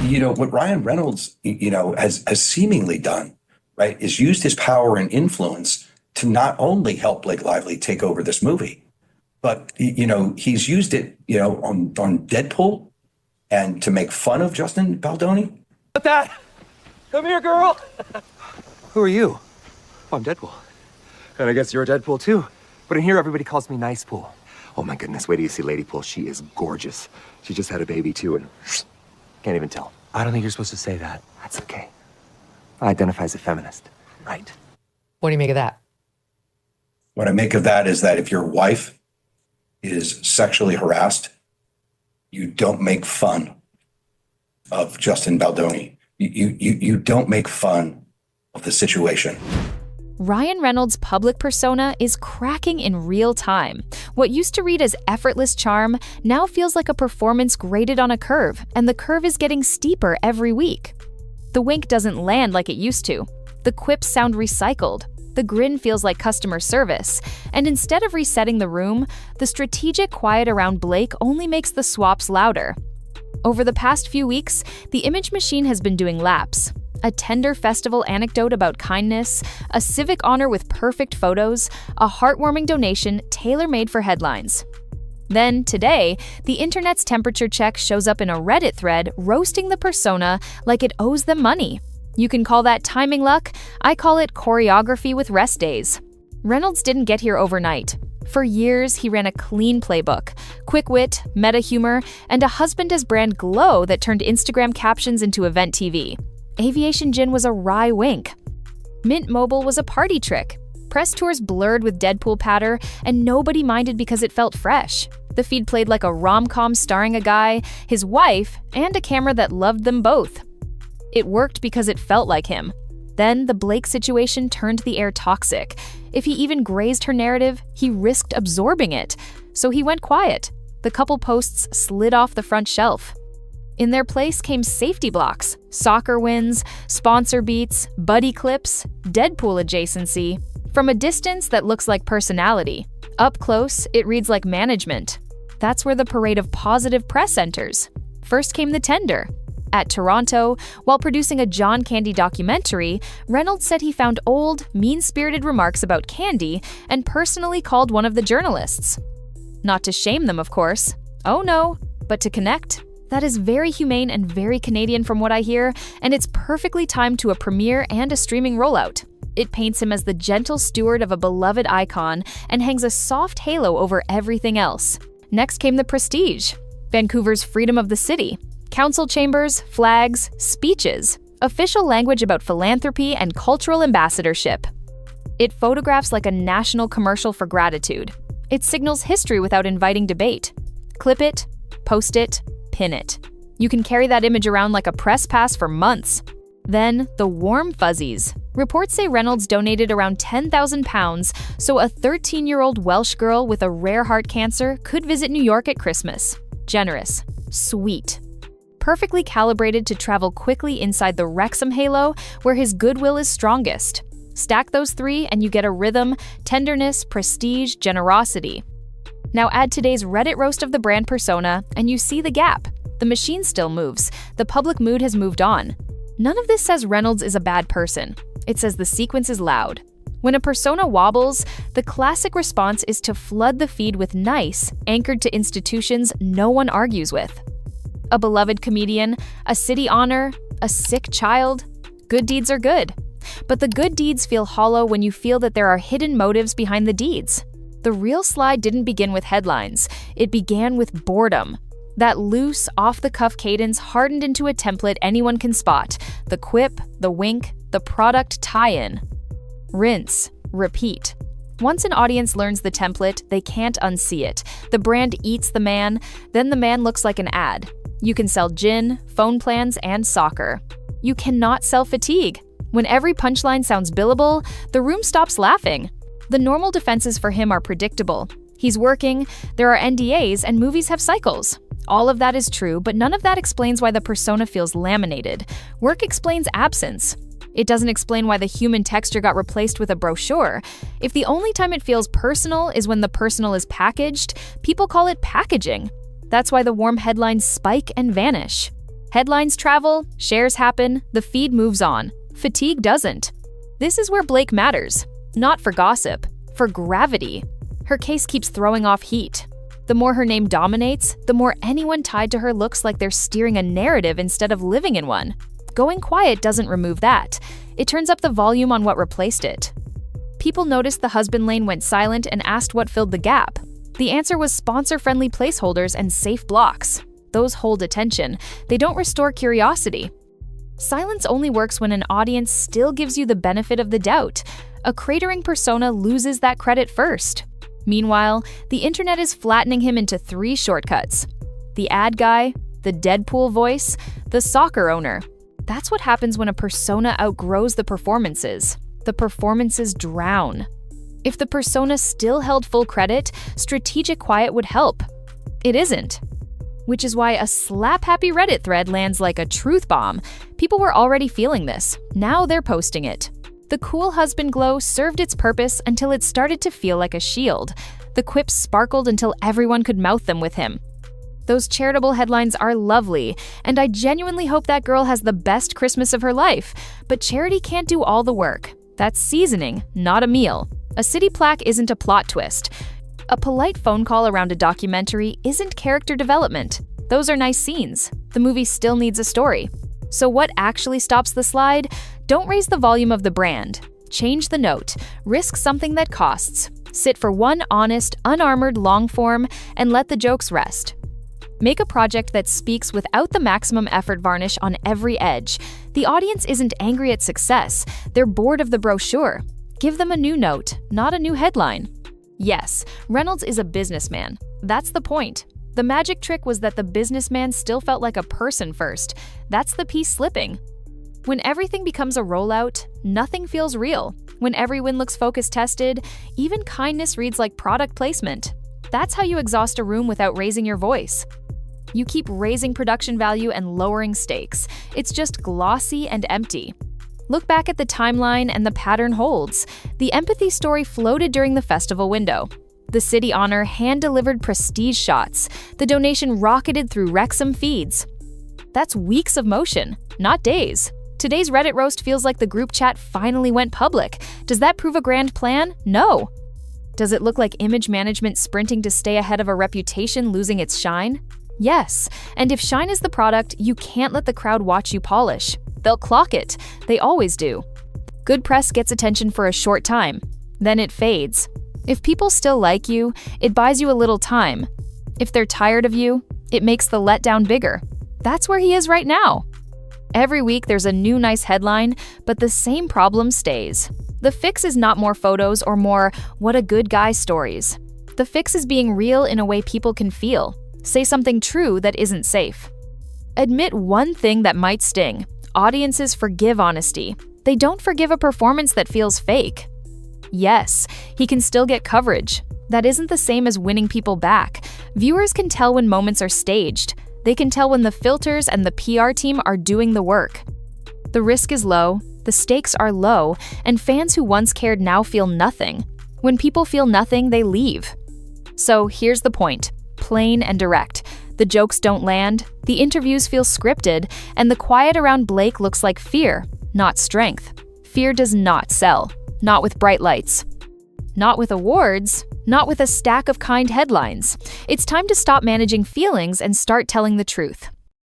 What Ryan Reynolds, has seemingly done, right, is used his power and influence to not only help Blake Lively take over this movie, but, he's used it, on Deadpool and to make fun of Justin Baldoni. What that? Come here, girl. Who are you? Oh, I'm Deadpool. And I guess you're a Deadpool too. But in here, everybody calls me Nice Pool. Oh my goodness, wait till you see Lady Pool. She is gorgeous. She just had a baby too, and can't even tell. I don't think you're supposed to say that. That's okay. I identify as a feminist. Right. What do you make of that? What I make of that is that if your wife is sexually harassed, you don't make fun of Justin Baldoni. You don't make fun of the situation. Ryan Reynolds' public persona is cracking in real time. What used to read as effortless charm now feels like a performance graded on a curve, and the curve is getting steeper every week. The wink doesn't land like it used to. The quips sound recycled. The grin feels like customer service. And instead of resetting the room, the strategic quiet around Blake only makes the swaps louder. Over the past few weeks, the image machine has been doing laps. A tender festival anecdote about kindness, a civic honor with perfect photos, a heartwarming donation tailor-made for headlines. Then, today, the internet's temperature check shows up in a Reddit thread roasting the persona like it owes them money. You can call that timing luck. I call it choreography with rest days. Reynolds didn't get here overnight. For years, he ran a clean playbook, quick wit, meta humor, and a husband as brand glow that turned Instagram captions into event TV. Aviation Gin was a wry wink. Mint Mobile was a party trick. Press tours blurred with Deadpool patter, and nobody minded because it felt fresh. The feed played like a rom-com starring a guy, his wife, and a camera that loved them both. It worked because it felt like him. Then the Blake situation turned the air toxic. If he even grazed her narrative, he risked absorbing it. So he went quiet. The couple posts slid off the front shelf. In their place came safety blocks, soccer wins, sponsor beats, buddy clips, Deadpool adjacency. From a distance, that looks like personality. Up close, it reads like management. That's where the parade of positive press enters. First came the tender. At Toronto, while producing a John Candy documentary, Reynolds said he found old, mean-spirited remarks about Candy and personally called one of the journalists. Not to shame them, of course. Oh no, but to connect. That is very humane and very Canadian from what I hear, and it's perfectly timed to a premiere and a streaming rollout. It paints him as the gentle steward of a beloved icon and hangs a soft halo over everything else. Next came the prestige. Vancouver's freedom of the city. Council chambers, flags, speeches. Official language about philanthropy and cultural ambassadorship. It photographs like a national commercial for gratitude. It signals history without inviting debate. Clip it, post it, pin it. You can carry that image around like a press pass for months. Then, the warm fuzzies. Reports say Reynolds donated around £10,000 so a 13-year-old Welsh girl with a rare heart cancer could visit New York at Christmas. Generous. Sweet. Perfectly calibrated to travel quickly inside the Wrexham halo where his goodwill is strongest. Stack those three and you get a rhythm, tenderness, prestige, generosity. Now add today's Reddit roast of the brand persona, and you see the gap. The machine still moves. The public mood has moved on. None of this says Reynolds is a bad person. It says the sequence is loud. When a persona wobbles, the classic response is to flood the feed with nice, anchored to institutions no one argues with. A beloved comedian, a city honor, a sick child. Good deeds are good. But the good deeds feel hollow when you feel that there are hidden motives behind the deeds. The real slide didn't begin with headlines. It began with boredom. That loose, off-the-cuff cadence hardened into a template anyone can spot. The quip, the wink, the product tie-in. Rinse, repeat. Once an audience learns the template, they can't unsee it. The brand eats the man, then the man looks like an ad. You can sell gin, phone plans, and soccer. You cannot sell fatigue. When every punchline sounds billable, the room stops laughing. The normal defenses for him are predictable. He's working, there are NDAs, and movies have cycles. All of that is true, but none of that explains why the persona feels laminated. Work explains absence. It doesn't explain why the human texture got replaced with a brochure. If the only time it feels personal is when the personal is packaged, people call it packaging. That's why the warm headlines spike and vanish. Headlines travel, shares happen, the feed moves on. Fatigue doesn't. This is where Blake matters. Not for gossip, for gravity. Her case keeps throwing off heat. The more her name dominates, the more anyone tied to her looks like they're steering a narrative instead of living in one. Going quiet doesn't remove that. It turns up the volume on what replaced it. People noticed the husband lane went silent and asked what filled the gap. The answer was sponsor-friendly placeholders and safe blocks. Those hold attention. They don't restore curiosity. Silence only works when an audience still gives you the benefit of the doubt. A cratering persona loses that credit first. Meanwhile, the internet is flattening him into 3 shortcuts. The ad guy, the Deadpool voice, the soccer owner. That's what happens when a persona outgrows the performances. The performances drown. If the persona still held full credit, strategic quiet would help. It isn't. Which is why a slap-happy Reddit thread lands like a truth bomb. People were already feeling this. Now they're posting it. The cool husband glow served its purpose until it started to feel like a shield. The quips sparkled until everyone could mouth them with him. Those charitable headlines are lovely, and I genuinely hope that girl has the best Christmas of her life. But charity can't do all the work. That's seasoning, not a meal. A city plaque isn't a plot twist. A polite phone call around a documentary isn't character development. Those are nice scenes. The movie still needs a story. So what actually stops the slide? Don't raise the volume of the brand. Change the note. Risk something that costs. Sit for one honest, unarmored long form and let the jokes rest. Make a project that speaks without the maximum effort varnish on every edge. The audience isn't angry at success. They're bored of the brochure. Give them a new note, not a new headline. Yes, Reynolds is a businessman. That's the point. The magic trick was that the businessman still felt like a person first. That's the piece slipping. When everything becomes a rollout, nothing feels real. When every win looks focus tested, even kindness reads like product placement. That's how you exhaust a room without raising your voice. You keep raising production value and lowering stakes. It's just glossy and empty. Look back at the timeline and the pattern holds. The empathy story floated during the festival window. The city honor hand-delivered prestige shots. The donation rocketed through Wrexham feeds. That's weeks of motion, not days. Today's Reddit roast feels like the group chat finally went public. Does that prove a grand plan? No. Does it look like image management sprinting to stay ahead of a reputation losing its shine? Yes, and if shine is the product, you can't let the crowd watch you polish. They'll clock it. They always do. Good press gets attention for a short time. Then it fades. If people still like you, it buys you a little time. If they're tired of you, it makes the letdown bigger. That's where he is right now. Every week there's a new nice headline, but the same problem stays. The fix is not more photos or more "what a good guy" stories. The fix is being real in a way people can feel. Say something true that isn't safe. Admit one thing that might sting. Audiences forgive honesty. They don't forgive a performance that feels fake. Yes, he can still get coverage. That isn't the same as winning people back. Viewers can tell when moments are staged. They can tell when the filters and the PR team are doing the work. The risk is low, the stakes are low, and fans who once cared now feel nothing. When people feel nothing, they leave. So here's the point. Plain and direct. The jokes don't land, the interviews feel scripted, and the quiet around Blake looks like fear, not strength. Fear does not sell. Not with bright lights. Not with awards. Not with a stack of kind headlines. It's time to stop managing feelings and start telling the truth.